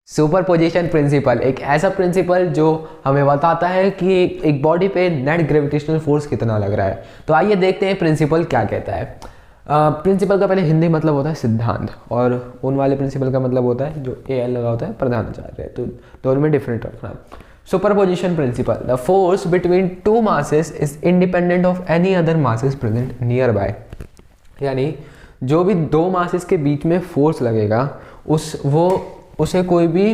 Superposition principle एक ऐसा principal जो हमें बताता है कि एक बॉडी पे नेट ग्रेविटेशनल फोर्स कितना लग रहा है। तो आइए देखते हैं प्रिंसिपल क्या कहता है। प्रिंसिपल का पहले हिंदी मतलब होता है सिद्धांत, और उन वाले प्रिंसिपल का मतलब होता है जो ए एल लगा होता है प्रधानाचार्य। तो दोनों में डिफरेंट रखना। Superposition principle, the force between two masses is independent of any other masses present near by. यानी जो भी दो मासेस के बीच में फोर्स लगेगा उसे कोई भी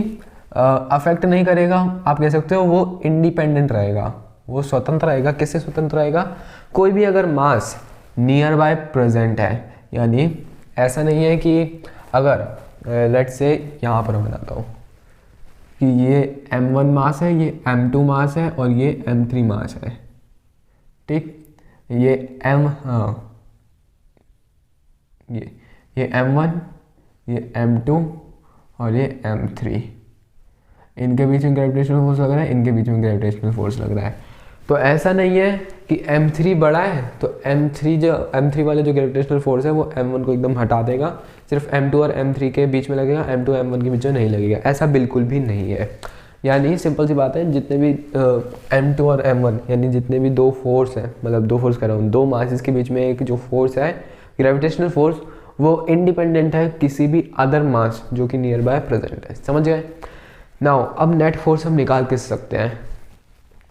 अफेक्ट नहीं करेगा। आप कह सकते हो वो इंडिपेंडेंट रहेगा, वो स्वतंत्र रहेगा। किससे स्वतंत्र रहेगा? कोई भी अगर मास नियर बाय प्रेजेंट है, यानी ऐसा नहीं है कि अगर लेट्स से यहाँ पर मैं बताता हूँ कि ये m1 मास है, ये m2 मास है और ये m3 मास है। ठीक, ये ये m1, ये m2 और ये m3, इनके बीच में ग्रेविटेशनल फोर्स लग रहा है, इनके बीच में ग्रेविटेशनल फोर्स लग रहा है। तो ऐसा नहीं है कि m3 बड़ा है तो m3 वाले जो ग्रेविटेशनल फोर्स है वो m1 को एकदम हटा देगा, सिर्फ m2 और m3 के बीच में लगेगा, m2 m1 के बीच में नहीं लगेगा। ऐसा बिल्कुल भी नहीं है। यानी सिंपल सी बात है, जितने भी m2 और m1 यानी जितने भी दो फोर्स हैं, मतलब दो फोर्स कर रहा हूँ, दो मासेस के बीच में एक जो फोर्स है ग्रेविटेशनल फोर्स, वो इंडिपेंडेंट है किसी भी अदर मास जो कि नियर बाय प्रेजेंट है। समझ गए? नाउ अब नेट फोर्स हम निकाल किस सकते हैं?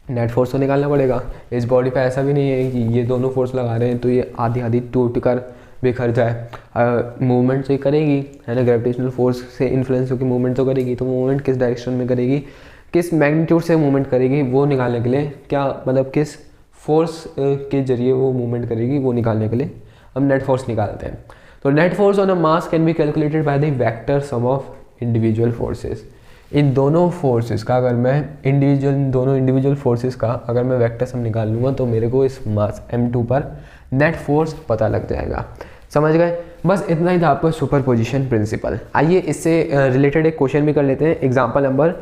नेट फोर्स तो निकालना पड़ेगा। इस बॉडी पे ऐसा भी नहीं है कि ये दोनों फोर्स लगा रहे हैं तो ये आधी आधी टूट कर बिखर जाए। मूवमेंट से करेगी, है ना, ग्रेविटेशनल फोर्स से इन्फ्लुएंस होकर मूवमेंट तो करेगी। तो मूवमेंट किस डायरेक्शन में करेगी, किस मैग्नीट्यूड से मूवमेंट करेगी, वो निकालने के लिए क्या मतलब किस फोर्स के जरिए वो मूवमेंट करेगी, वो निकालने के लिए हम नेट फोर्स निकालते हैं। तो net force on a mass can be calculated by the vector sum of individual forces. इन दोनों फोर्सेस का अगर मैं दोनों इंडिविजुअल फोर्सेस का अगर मैं वेक्टर सम निकाल लूँगा तो मेरे को इस मास m2 पर नेट फोर्स पता लग जाएगा। समझ गए? बस इतना ही था आपको सुपरपोजिशन प्रिंसिपल। आइए इससे रिलेटेड एक क्वेश्चन भी कर लेते हैं। Example number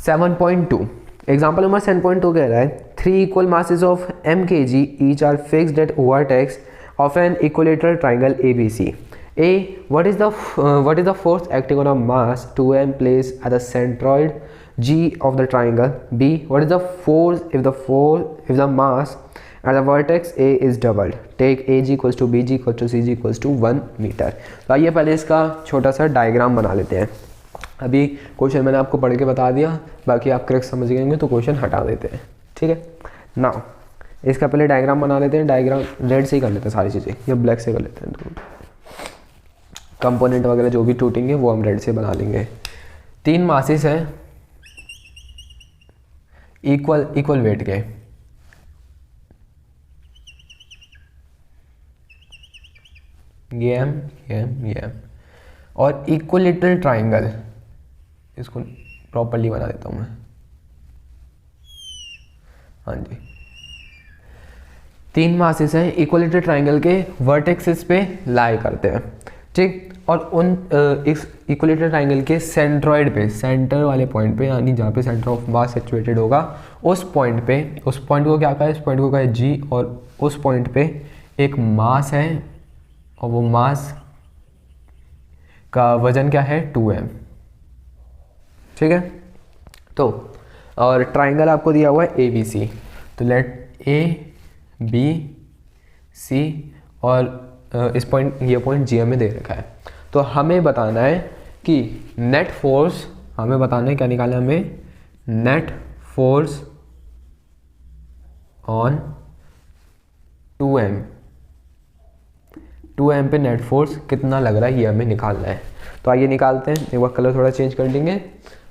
7.2। एग्जाम्पल नंबर 7.2 कह रहा है 3 equal masses of m kg each are fixed at vertex of an equilateral triangle ABC. A. What is the force acting on a mass 2m placed at the centroid G of the triangle? B. What is the force if the mass at the vertex A is doubled? Take AG equals to BG equals to CG equals to 1 meter. तो आइए पहले इसका छोटा सा diagram बना लेते हैं। अभी क्वेश्चन मैंने आपको पढ़ के बता दिया, बाकी आप करेक्ट समझ गए होंगे तो क्वेश्चन हटा देते हैं। ठीक है, नाउ इसका पहले डायग्राम बना लेते हैं। डायग्राम रेड से ही कर लेते हैं सारी चीज़ें, या ब्लैक से कर लेते हैं। तो कंपोनेंट वगैरह जो भी टूटेंगे वो हम रेड से बना लेंगे। 3 मासेस हैं इक्वल वेट के। ये M और इक्विलेटरल ट्राइंगल, इसको प्रॉपर्ली बना देता हूँ मैं। हाँ जी, 3 मासेस हैं इक्विलेटरल ट्राइंगल के वर्टेक्सेस पे लाई करते हैं। ठीक, और उन इस इक्विलेटरल ट्राइंगल के सेंट्रॉइड पे, सेंटर वाले पॉइंट पे, यानी जहाँ पे सेंटर ऑफ मास सिचुएटेड होगा उस पॉइंट को क्या कहा है? इस पॉइंट को कहा है G, और उस पॉइंट पे एक मास है और वो मास का वजन क्या है? 2m। ठीक है, तो और ट्राइंगल आपको दिया हुआ है ABC। तो लेट A B C और इस पॉइंट, ये पॉइंट G में दे रखा है। तो हमें बताना है कि नेट फोर्स, हमें बताना है क्या निकालना है हमें? नेट फोर्स ऑन 2m पे नेट फोर्स कितना लग रहा है ये हमें निकालना है। तो आइए निकालते हैं। एक बार कलर थोड़ा चेंज कर देंगे।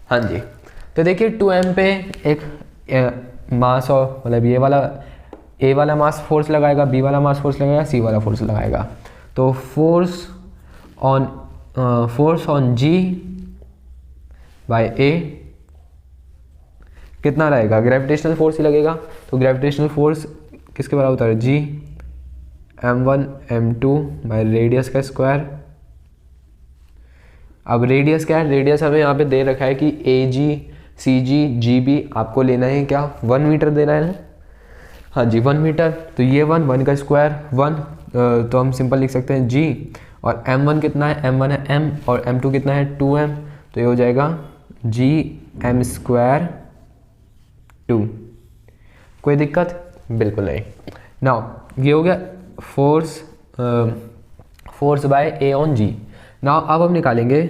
हाँ जी, तो देखिए 2m पे एक मास, और मतलब ये वाला A वाला मास फोर्स लगाएगा, B वाला मास फोर्स लगाएगा, C वाला फोर्स लगाएगा। तो force on G by A कितना रहेगा? ग्रेविटेशनल फोर्स ही लगेगा। तो ग्रेविटेशनल फोर्स किसके बराबर होता है? G m1 m2 by radius का स्क्वायर। अब रेडियस क्या है? रेडियस हमें यहाँ पे दे रखा है कि AG CG GB आपको लेना है क्या? 1 मीटर देना है ना। हाँ जी, 1 मीटर। तो ये 1 का स्क्वायर 1, तो हम सिंपल लिख सकते हैं G, और m1 कितना है? m1 है m, और m2 कितना है? 2m। तो ये हो जाएगा gm², 2। कोई दिक्कत? बिल्कुल नहीं। नाउ ये हो गया force by A on G. Now अब हम निकालेंगे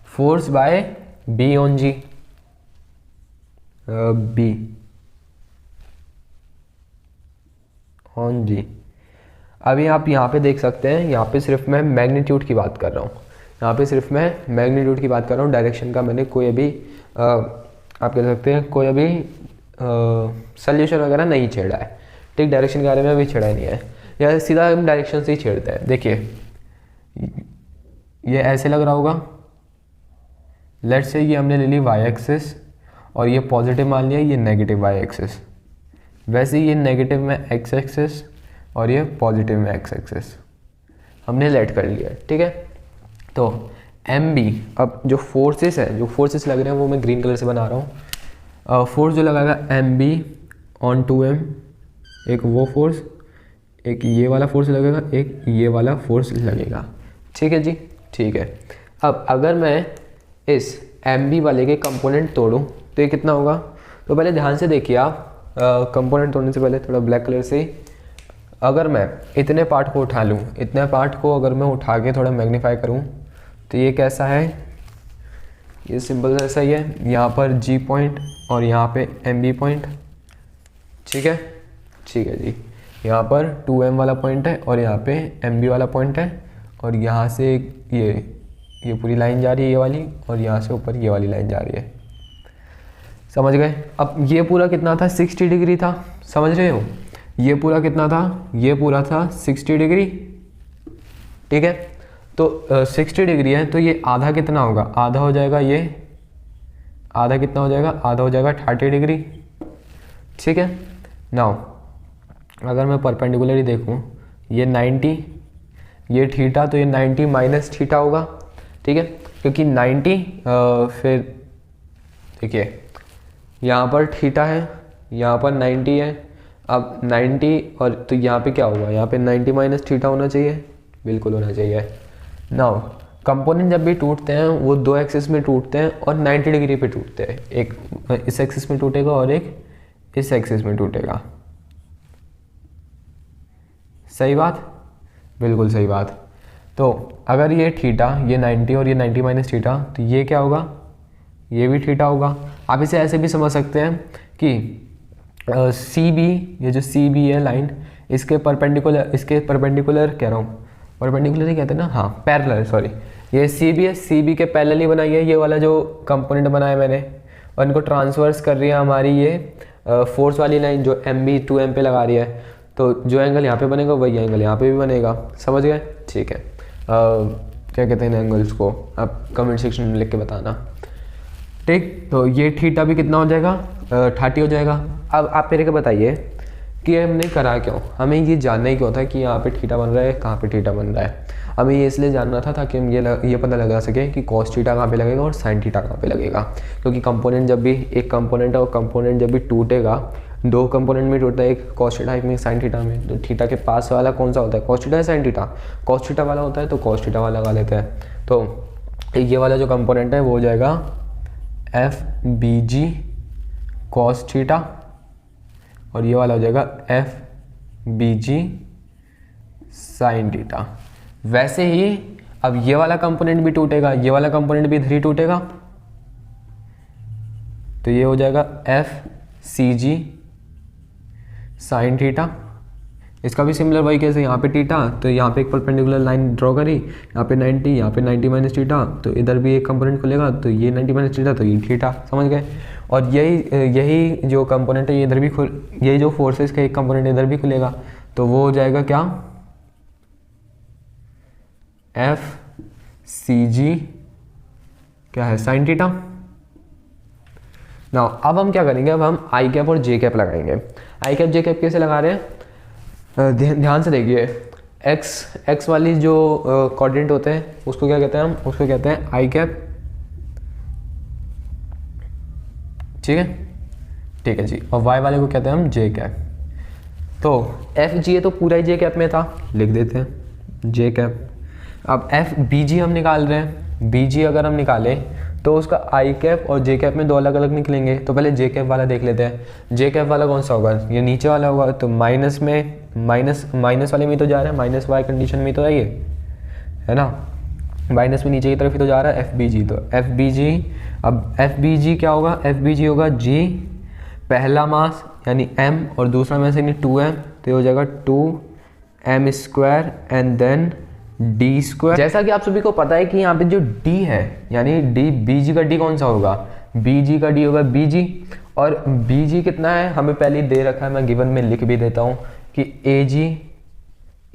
force by B on G, B on G. अभी आप यहाँ पे देख सकते हैं, यहाँ पे सिर्फ मैं मैग्नीट्यूड की बात कर रहा हूँ, यहाँ पे सिर्फ मैं मैग्नीट्यूड की बात कर रहा हूँ। डायरेक्शन का मैंने कोई अभी आप कह सकते हैं कोई अभी सॉल्यूशन वगैरह नहीं छेड़ा है, ठीक। डायरेक्शन के बारे में अभी छेड़ा ही नहीं है, या सीधा हम डायरेक्शन से ही छेड़ते हैं। देखिए ये ऐसे लग रहा होगा, लेट्स से ये हमने ले ली वाई एक्सिस और ये पॉजिटिव मान लिया, ये नेगेटिव वाई एक्सिस। वैसे ही ये नेगेटिव में एक्स एक्सिस और ये पॉजिटिव में एक्स एक्सिस हमने लेट कर लिया, ठीक है। तो एम बी, अब जो फोर्सेस है, जो फोर्सेस लग रहे हैं वो मैं ग्रीन कलर से बना रहा हूँ। फोर्स जो लगाएगा एम बी ऑन 2m, एक वो फोर्स, एक ये वाला फोर्स लगेगा, एक ये वाला फोर्स लगेगा, ठीक है जी, ठीक है। अब अगर मैं इस एम बी वाले के कंपोनेंट तोड़ूँ तो ये कितना होगा? तो पहले ध्यान से देखिए आप, कंपोनेंट तोड़ने से पहले थोड़ा ब्लैक कलर से, अगर मैं इतने पार्ट को उठा लूँ, इतने पार्ट को अगर मैं उठा के थोड़ा मैग्नीफाई करूँ तो ये कैसा है? ये सिंपल ऐसा ही है, यहाँ पर जी पॉइंट और यहाँ पे एम बी पॉइंट, ठीक है, ठीक है जी। यहाँ पर 2m वाला पॉइंट है और यहाँ पे एम बी वाला पॉइंट है, और यहाँ से ये पूरी लाइन जा रही है ये वाली, और यहाँ से ऊपर ये वाली लाइन जा रही है, समझ गए? अब ये पूरा कितना था? 60 डिग्री था, समझ रहे हो? ये पूरा कितना था? ये पूरा था 60 डिग्री, ठीक है। तो 60 डिग्री है, तो ये आधा कितना होगा? आधा हो जाएगा, ये आधा कितना हो जाएगा? आधा हो जाएगा 30 डिग्री, ठीक है। नाउ अगर मैं परपेंडिकुलरली देखूं, ये 90, ये थीटा, तो ये 90 माइनस थीटा होगा, ठीक है, क्योंकि 90 फिर देखिए यहाँ पर थीटा है, यहाँ पर 90 है। अब 90 और तो यहाँ पे क्या होगा? यहाँ पे 90 माइनस थीटा होना चाहिए, बिल्कुल होना चाहिए। नाउ कंपोनेंट जब भी टूटते हैं वो दो एक्सिस में टूटते हैं और 90 डिग्री पे टूटते हैं, एक इस एक्सिस में टूटेगा और एक इस एक्सिस में टूटेगा, सही बात? बिल्कुल सही बात। तो अगर ये थीटा, ये 90 और ये 90 माइनस थीटा, तो ये क्या होगा? ये भी थीटा होगा। आप इसे ऐसे भी समझ सकते हैं कि सी बी, ये जो सी बी है लाइन, इसके परपेंडिकुलर कह रहा हूँ, परपेंडिकुलर ही कहते हैं ना, हाँ पैरेलल, सॉरी, ये सी बी है, सी बी के पैरेलल ही बनाई है ये वाला जो कंपोनेंट बनाया मैंने, और इनको ट्रांसवर्स कर रही है हमारी ये फोर्स वाली लाइन जो एम बी 2m पे लगा रही है। तो जो एंगल यहाँ पे बनेगा वही एंगल यहाँ पे भी बनेगा, समझ गए? ठीक है। क्या कहते हैं इन एंगल्स को? आप कमेंट सेक्शन में लिख के बताना, ठीक। तो ये थीटा भी कितना हो जाएगा? 30 हो जाएगा। अब आप मेरे को बताइए कि हमने करा क्यों? हमें ये जानना ही क्यों था कि यहाँ पे थीटा बन रहा है, कहाँ पे थीटा बन रहा है? हमें ये इसलिए जानना था ताकि हम ये पता लगा सके कि कॉस थीटा कहाँ पे लगेगा और साइन थीटा कहाँ पे लगेगा। क्योंकि कंपोनेंट जब भी, एक कंपोनेंट है और कंपोनेंट जब भी टूटेगा, दो कंपोनेंट में टूटता है, एक कॉस थीटा एक में साइन थीटा में, तो थीटा के पास वाला कौन सा होता है? कॉस थीटा या साइन थीटा? कॉस थीटा वाला होता है, तो कॉस थीटा वाला लगा लेते हैं। तो ये वाला जो कंपोनेंट है वो हो जाएगा एफ बी जी कॉस थीटा, और ये वाला हो जाएगा एफ बी जी साइन थीटा। वैसे ही अब ये वाला कंपोनेंट भी टूटेगा, ये वाला कंपोनेंट भी इधर ही टूटेगा, तो ये हो जाएगा एफ सी जी साइन थीटा। इसका भी सिमिलर वही कैसे, यहाँ पे थीटा, तो यहाँ पे एक परपेंडिकुलर लाइन ड्रॉ करी, यहाँ पे 90, यहाँ पे 90 माइनस थीटा, तो इधर भी एक कंपोनेंट खुलेगा, तो ये 90 माइनस थीटा, तो ये थीटा, समझ गए? और यही जो कंपोनेंट है ये इधर भी यही जो फोर्सेस का एक कंपोनेंट इधर भी खुलेगा, तो वो हो जाएगा क्या? एफ सी जी क्या है? Sine theta. नाउ अब हम क्या करेंगे? अब हम आई कैप और जे कैप लगाएंगे। आई कैप जे कैप कैसे लगा रहे हैं? ध्यान से देखिए, एक्स वाली जो कोऑर्डिनेट होते हैं उसको क्या कहते हैं? हम उसको कहते हैं आई कैप, ठीक है, ठीक है जी। और वाई वाले को कहते हैं हम जे कैप। तो एफ जी है तो पूरा ही जे कैप में था, लिख देते हैं जे कैप। अब एफ बी जी हम निकाल रहे हैं, बी जी अगर हम निकालें तो उसका आई कैप और जे कैप में दो अलग अलग निकलेंगे। तो पहले जे कैप वाला देख लेते हैं। जे कैप वाला कौन सा होगा, ये नीचे वाला होगा, तो माइनस में माइनस वाले में तो जा रहा है, माइनस वाई कंडीशन में तो है ना, माइनस में नीचे की तरफ ही तो जा रहा है एफ बी जी। तो एफ बी जी, अब एफ बी जी क्या होगा, एफ बी जी होगा जी पहला मास यानी m और दूसरा मास यानी 2m, तो ये हो जाएगा 2m square and then d square. जैसा कि आप सभी को पता है कि यहाँ पे जो d है यानी d bg का d कौन सा होगा, bg का d होगा bg, और bg कितना है हमें पहले ही दे रखा है, मैं गिवन में लिख भी देता हूँ कि ag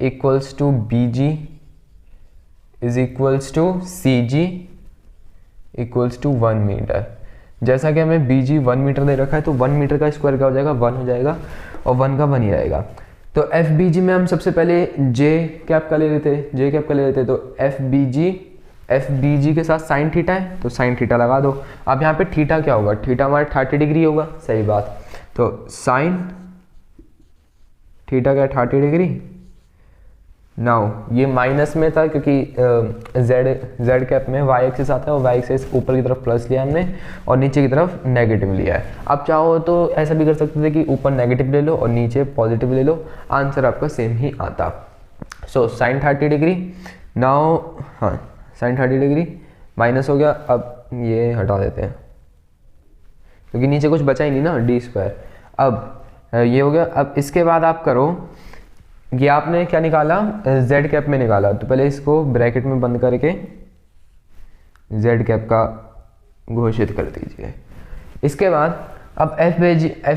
equals to bg is equals to cg equals to 1 metre. जैसा कि हमें bg 1 मीटर दे रखा है तो 1 मीटर का स्क्वायर क्या हो जाएगा, 1 हो जाएगा, और 1 का 1 ही रहेगा। तो एफ बी जी में हम सबसे पहले जे कैप का ले लेते, तो एफ बी जी के साथ साइन थीटा है तो साइन थीटा लगा दो। अब यहाँ पे थीटा क्या होगा, थीटा हमारा 30 डिग्री होगा, सही बात, तो साइन थीटा क्या 30 डिग्री। नाउ ये माइनस में था क्योंकि जेड कैप में वाई एक्सिस आता है और वाई एक्सिस ऊपर की तरफ प्लस लिया हमने और नीचे की तरफ नेगेटिव लिया है। अब चाहो तो ऐसा भी कर सकते थे कि ऊपर नेगेटिव ले लो और नीचे पॉजिटिव ले लो, आंसर आपका सेम ही आता। सो साइन 30 डिग्री, नाउ हाँ साइन 30 डिग्री माइनस हो गया, अब ये हटा देते हैं क्योंकि नीचे कुछ बचा ही नहीं ना, डी स्क्वायर। अब ये हो गया। अब इसके बाद आप करो, ये आपने क्या निकाला, z कैप में निकाला, तो पहले इसको ब्रैकेट में बंद करके z कैप का घोषित कर दीजिए। इसके बाद अब एफ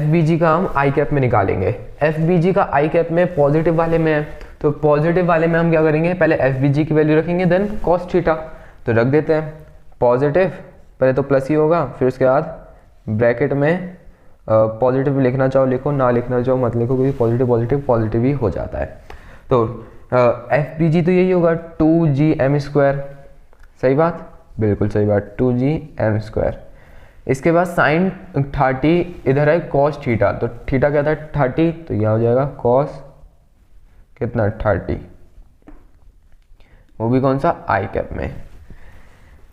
बी जी का हम आई कैप में निकालेंगे। एफ बी जी का आई कैप में पॉजिटिव वाले में है, तो पॉजिटिव वाले में हम क्या करेंगे, पहले एफ बी जी की वैल्यू रखेंगे देन कॉस थीटा, तो रख देते हैं पॉजिटिव, पहले तो प्लस ही होगा, फिर उसके बाद ब्रैकेट में पॉजिटिव लिखना चाहो लिखो, ना लिखना चाहो मत लिखो, क्योंकि पॉजिटिव ही हो जाता है। तो एफ बी जी तो यही होगा 2gm स्क्वायर, सही बात, बिल्कुल सही बात, 2gm स्क्वायर। इसके बाद साइन 30 इधर है कॉस थीटा, तो थीटा क्या था 30, तो यह हो जाएगा कॉस कितना 30, वो भी कौन सा आई कैप में।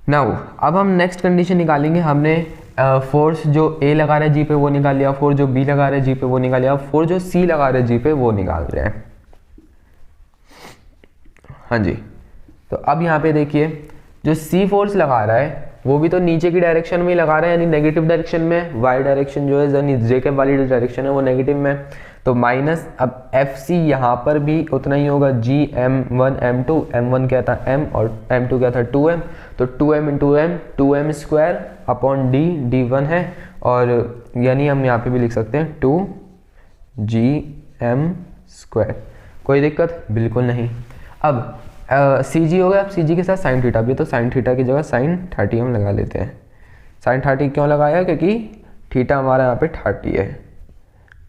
नाउ अब हम नेक्स्ट कंडीशन निकालेंगे। हमने फोर्स जो ए लगा रहा है जी पे वो निकाल लिया, फोर्स जो बी लगा रहा है जी पे वो निकाल लिया, फोर्स जो सी लगा रहा है जी पे वो निकाल रहे हैं। हाँ जी, तो अब यहाँ पे देखिए जो सी फोर्स लगा रहा है वो भी तो नीचे की डायरेक्शन में ही लगा रहा है, यानी नेगेटिव डायरेक्शन में, वाई डायरेक्शन जो है यानी जे के वाली डायरेक्शन है वो नेगेटिव में, तो माइनस। अब एफ सी यहाँ पर भी उतना ही होगा, जी m1 m2, m1 क्या था m और m2 क्या था 2m, तो 2m into m 2m square upon d1 है, और यानी हम यहाँ पे भी लिख सकते हैं 2gm स्क्वायर। कोई दिक्कत बिल्कुल नहीं। अब सी जी हो गया, अब सी जी के साथ साइन थीटा भी, तो साइन थीटा की जगह साइन 30 हम लगा लेते हैं। साइन 30 क्यों लगाया, क्योंकि थीटा हमारा यहाँ पे 30 है,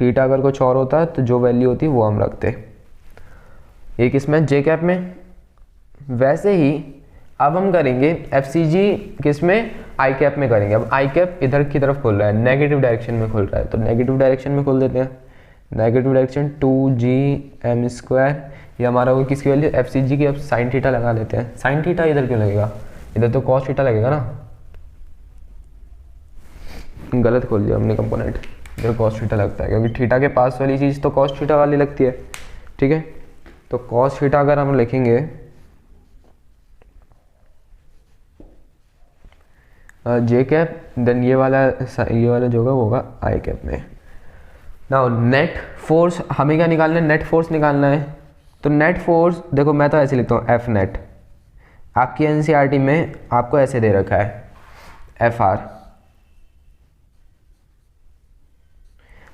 थीटा अगर कुछ और होता है तो जो वैल्यू होती है वो हम रखते। ये किसमें, जे कैप में। वैसे ही अब हम करेंगे एफ सी जी किसमें, आई कैप में करेंगे। अब आई कैप इधर की तरफ खुल रहा है, नेगेटिव डायरेक्शन में खुल रहा है, तो नेगेटिव डायरेक्शन में खोल देते हैं। नेगेटिव डायरेक्शन 2gm स्क्वायर, ये हमारा वो किसकी वैल्यू एफ सी जी की। अब साइन थीटा लगा लेते हैं। साइन थीटा इधर क्यों लगेगा, इधर तो कॉस थीटा लगेगा ना, गलत खोल दिया हमने कंपोनेंट, इधर कॉस थीटा लगता है क्योंकि थीटा के पास वाली चीज़ तो कॉस थीटा वाली लगती है, ठीक है। तो कॉस थीटा अगर हम लिखेंगे जे कैप, देन ये वाला जो होगा वो होगा आई कैप में। नाउ नेट फोर्स हमें क्या निकालना है, नेट फोर्स निकालना है। तो नेट फोर्स देखो मैं तो ऐसे लिखता हूँ एफ नेट, आपकी एनसीईआरटी में आपको ऐसे दे रखा है एफ आर,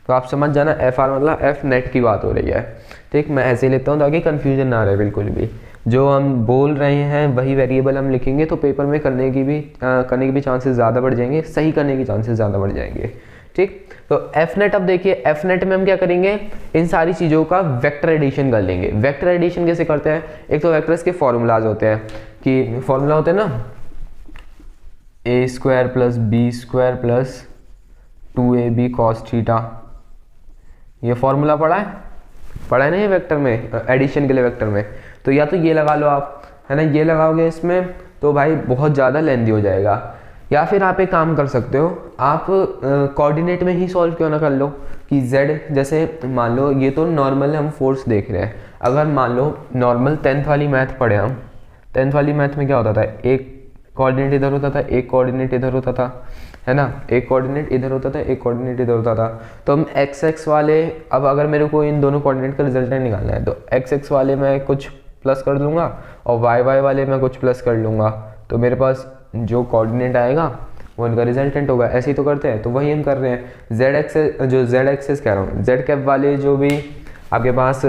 तो आप समझ जाना एफ आर मतलब एफ नेट की बात हो रही है, ठीक। मैं ऐसे ही लिखता हूँ ताकि कन्फ्यूजन ना रहे बिल्कुल भी, जो हम बोल रहे हैं वही वेरिएबल हम लिखेंगे तो पेपर में करने की भी चांसेस ज़्यादा बढ़ जाएंगे, सही करने की चांसेस ज़्यादा बढ़ जाएंगे, ठीक। तो एफ नेट, अब देखिए एफ नेट में हम क्या करेंगे, इन सारी चीज़ों का वेक्टर एडिशन कर लेंगे। वेक्टर एडिशन कैसे करते हैं, एक तो वेक्टर्स के फॉर्मूलाज होते हैं, कि फॉर्मूला होते हैं ना A square plus B square plus 2ab cos theta, ये फॉर्मूला पढ़ा है ना ये वेक्टर में, एडिशन के लिए वेक्टर में। तो या तो ये लगा लो आप, है ना, ये लगाओगे इसमें तो भाई बहुत ज़्यादा लेंदी हो जाएगा। या फिर आप एक काम कर सकते हो, आप कोऑर्डिनेट में ही सॉल्व क्यों ना कर लो कि z, जैसे मान लो ये तो नॉर्मल है, हम फोर्स देख रहे हैं। अगर मान लो नॉर्मल 10th वाली मैथ पढ़े हम, 10th वाली मैथ में क्या होता था, एक कोऑर्डिनेट इधर होता था, एक कोऑर्डिनेट इधर होता था, है ना, एक कोऑर्डिनेट इधर होता था, एक कोऑर्डिनेट इधर होता था। तो हम एक्स एक्स वाले, अब अगर मेरे को इन दोनों कोऑर्डिनेट का रिजल्टेंट निकालना है तो एक्स एक्स वाले मैं कुछ प्लस कर दूंगा और वाई वाई वाले मैं कुछ प्लस कर लूँगा, तो मेरे पास जो कोऑर्डिनेट आएगा वो इनका रिजल्टेंट होगा। ऐसे ही तो करते हैं, तो वही हम कर रहे हैं। जेड एक्सेस, जो जेड एक्सेस कह रहा हूँ, जेड कैप वाले जो भी आपके पास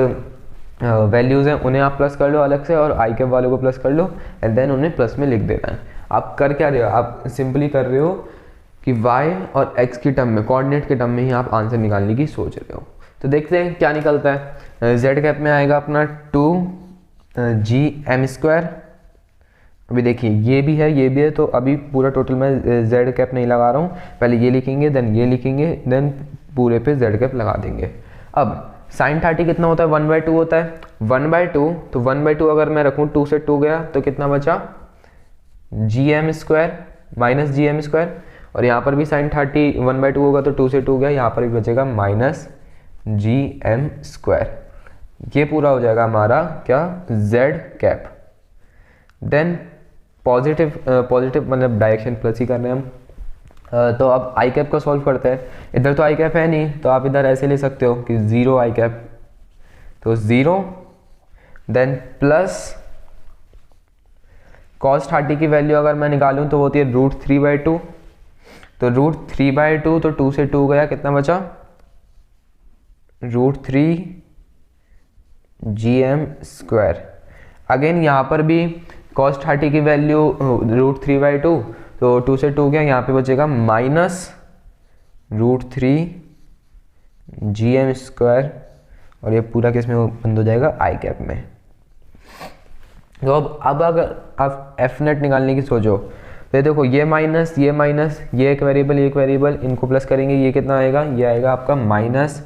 वैल्यूज़ हैं उन्हें आप प्लस कर लो अलग से, और आई कैप वालों को प्लस कर लो, एंड देन उन्हें प्लस में लिख देना है। आप कर क्या रहे हो, आप सिंपली कर रहे हो कि y और x की टर्म में, कोऑर्डिनेट के टर्म में ही आप आंसर निकालने की सोच रहे हो। तो देखते हैं क्या निकलता है। z कैप में आएगा अपना 2gm²। अभी देखिए ये भी है, ये भी है, तो अभी पूरा टोटल मैं z कैप नहीं लगा रहा हूँ, पहले ये लिखेंगे, देन ये लिखेंगे, देन पूरे पे z कैप लगा देंगे। अब sin 30 कितना होता है, 1/2 होता है, 1/2, तो 1/2 अगर मैं रखूँ, 2 से 2 गया तो कितना बचा, gm² माइनस gm², और यहाँ पर भी sin 30 1/2 होगा तो 2 से 2 गया, यहाँ पर भी बचेगा माइनस gm²। ये पूरा हो जाएगा हमारा क्या, z कैप। देन पॉजिटिव मतलब डायरेक्शन प्लस ही कर रहे हैं हम। तो अब आई कैप को सॉल्व करते हैं। इधर तो आई कैप है नहीं, तो आप इधर ऐसे ले सकते हो कि 0 आई कैप, तो 0, देन प्लस cos 30 की वैल्यू अगर मैं निकालूं तो होती है √3/2, तो √3/2, तो 2 से 2 गया, कितना बचा, √3 gm²। अगेन यहाँ पर भी cos 30 की वैल्यू √3/2, तो 2 से 2 गया, यहाँ पे बचेगा माइनस √3 gm², और ये पूरा किस में बंद हो जाएगा, आई कैप में। तो अब अगर आप एफ नेट निकालने की सोचो, तो देखो ये माइनस, ये एक वेरिएबल, इनको प्लस करेंगे, ये कितना आएगा, ये आएगा आपका माइनस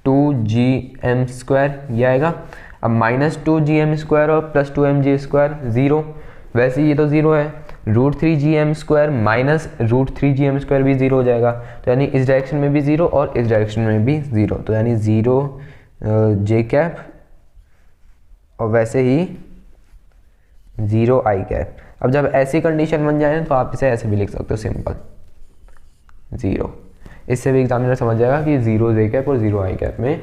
2gm², ये आएगा। अब माइनस 2gm² और प्लस 2mg², 0, वैसे ये तो 0 है, √3gm² माइनस √3gm² भी 0 हो जाएगा, तो यानी इस डायरेक्शन में भी 0 और इस डायरेक्शन में भी 0, तो यानी 0 j कैप, और वैसे ही 0 आई कैप। अब जब ऐसी कंडीशन बन जाए तो आप इसे ऐसे भी लिख सकते हो, सिंपल 0। इससे भी एग्जामिनर समझ जाएगा कि 0 जे कैप और 0 आई कैप में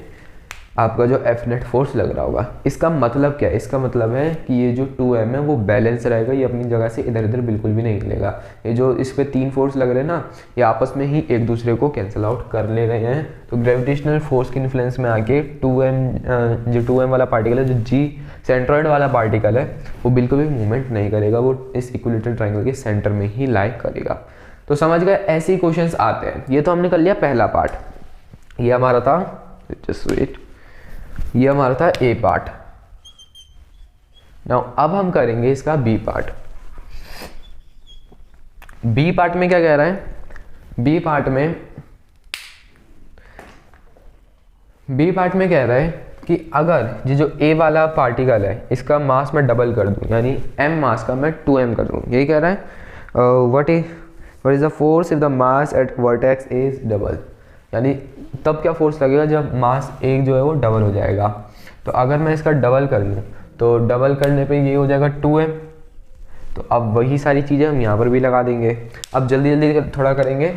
आपका जो एफ नेट फोर्स लग रहा होगा। इसका मतलब क्या है, इसका मतलब है कि ये जो 2m है वो बैलेंस रहेगा, ये अपनी जगह से इधर इधर बिल्कुल भी नहीं हिलेगा। ये जो इस पे 3 फोर्स लग रहे हैं ना, ये आपस में ही एक दूसरे को कैंसिल आउट कर ले रहे हैं। तो ग्रेविटेशनल फोर्स की इन्फ्लुएंस में आके 2m, जो 2m वाला पार्टिकल है, जो g सेंट्रॉइड वाला पार्टिकल है, वो बिल्कुल भी मूवमेंट नहीं करेगा, वो इस इक्विलेटरल ट्रायंगल के सेंटर में ही लाई करेगा। तो समझ गए, ऐसे ही क्वेश्चंस आते हैं। ये तो हमने कर लिया पहला पार्ट, ये हमारा था, जस्ट वेट, ये हमारा था ए पार्ट। नाउ अब हम करेंगे इसका बी पार्ट। बी पार्ट में क्या कह रहा है, बी पार्ट में कह रहा है कि अगर ये जो ए वाला पार्टिकल है इसका मास मैं डबल कर दूं, यानी m मास का मैं 2m कर दूं, यही कह रहा है। What is the force if the mass at vertex is double, यानी तब क्या फोर्स लगेगा जब मास एक जो है वो डबल हो जाएगा। तो अगर मैं इसका डबल कर लूँ तो डबल करने पे ये हो जाएगा 2m। तो अब वही सारी चीज़ें हम यहाँ पर भी लगा देंगे। अब जल्दी जल्दी थोड़ा करेंगे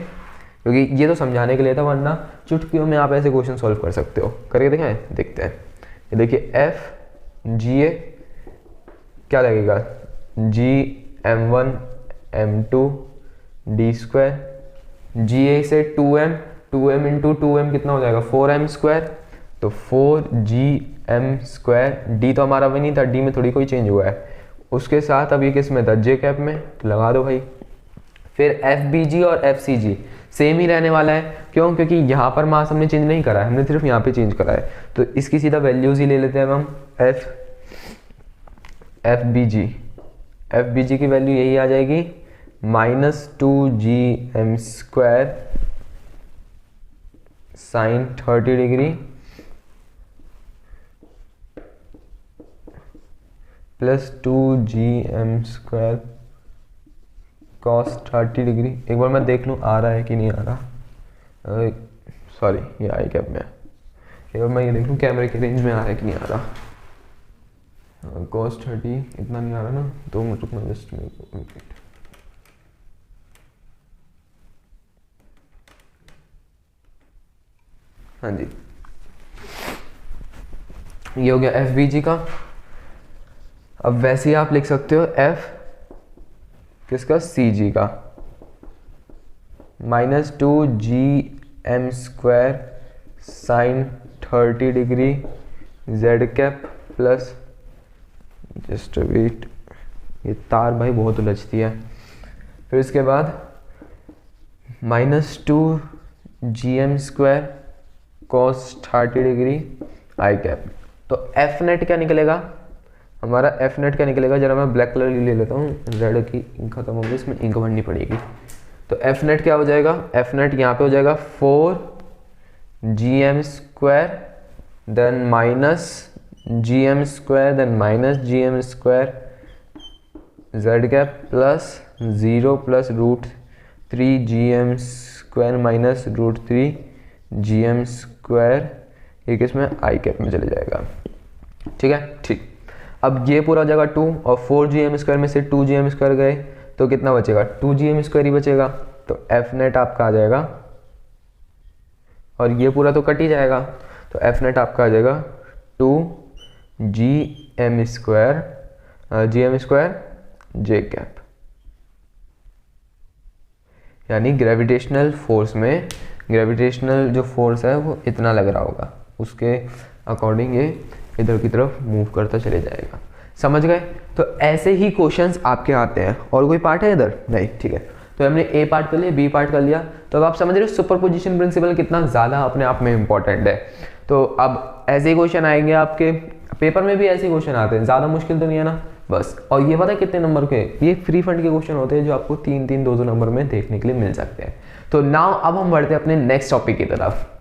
क्योंकि ये तो समझाने के लिए था, वरना चुटकियों में आप ऐसे क्वेश्चन सॉल्व कर सकते हो। करके देखें, देखते हैं। ये देखिए FGA क्या लगेगा, GM1 M2 D², GA से 2m इंटू 2m कितना हो जाएगा 4m², तो 4gm²। D तो हमारा वही नहीं था, D में थोड़ी कोई चेंज हुआ है। उसके साथ अब ये किस में था, J कैप में, तो लगा दो भाई। फिर FBG और FCG सेम ही रहने वाला है, क्यों, क्योंकि यहाँ पर मास हमने चेंज नहीं करा है, हमने सिर्फ यहाँ पे चेंज करा है। तो इसकी सीधा वैल्यूज ही ले लेते हैं हम। FBG की वैल्यू यही आ जाएगी, -2gm² sin 30 degree plus 2gm² cos 30 degree. एक बार मैं देख लूँ आ रहा है कि नहीं आ रहा, सॉरी ये आई कैप में है, एक बार मैं ये देख लूँ कैमरे के रेंज में आ रहा है कि नहीं आ रहा। cos 30 इतना नहीं आ रहा ना, 2 मिनट रुकना जस्ट मिनट। हाँ जी, ये हो गया एफ बी जी का। अब वैसे ही आप लिख सकते हो एफ किसका, सी जी का, -2gm² sine 30 degree z cap plus, just wait, ये तार भाई बहुत उलझती है। फिर इसके बाद -2gm² cos 30 degree I cap. तो एफ नेट क्या निकलेगा हमारा, एफ नेट क्या निकलेगा, जरा मैं ब्लैक कलर ले लेता हूँ, रेड की इंक खत्म हो गई, इसमें इंक भरनी पड़ेगी। तो एफ नेट क्या हो जाएगा, एफ नेट यहाँ पे हो जाएगा 4gm² then -gm² then -gm² z cap plus 0 plus √3gm² -√3gm², एक इसमें आई कैप में चले जाएगा। ठीक है, ठीक। अब ये पूरा हो जाएगा 2 और 4gm² में से 2gm² गए तो कितना बचेगा, 2gm² ही बचेगा। तो एफ नेट आपका आ जाएगा, और ये पूरा तो कट ही जाएगा, तो एफ नेट आपका आ जाएगा 2gm² जे कैप। यानी ग्रेविटेशनल फोर्स में, ग्रेविटेशनल जो फोर्स है वो इतना लग रहा होगा, उसके अकॉर्डिंग ये इधर की तरफ मूव करता चले जाएगा। समझ गए? तो ऐसे ही क्वेश्चंस आपके आते हैं। और कोई पार्ट है इधर? नहीं, ठीक है। तो हमने ए पार्ट कर लिया, बी पार्ट कर लिया। तो अब आप समझ रहे हो सुपरपोजिशन प्रिंसिपल कितना ज़्यादा अपने आप में इंपॉर्टेंट है। तो अब ऐसे ही क्वेश्चन आएंगे आपके पेपर में भी, ऐसे क्वेश्चन आते हैं, ज़्यादा मुश्किल तो नहीं है ना, बस। और ये पता है कितने नंबर के, ये फ्री फंड के क्वेश्चन होते हैं जो आपको 3-3, 2-2 नंबर में देखने के लिए मिल सकते हैं। तो नाउ अब हम बढ़ते हैं अपने नेक्स्ट टॉपिक की तरफ।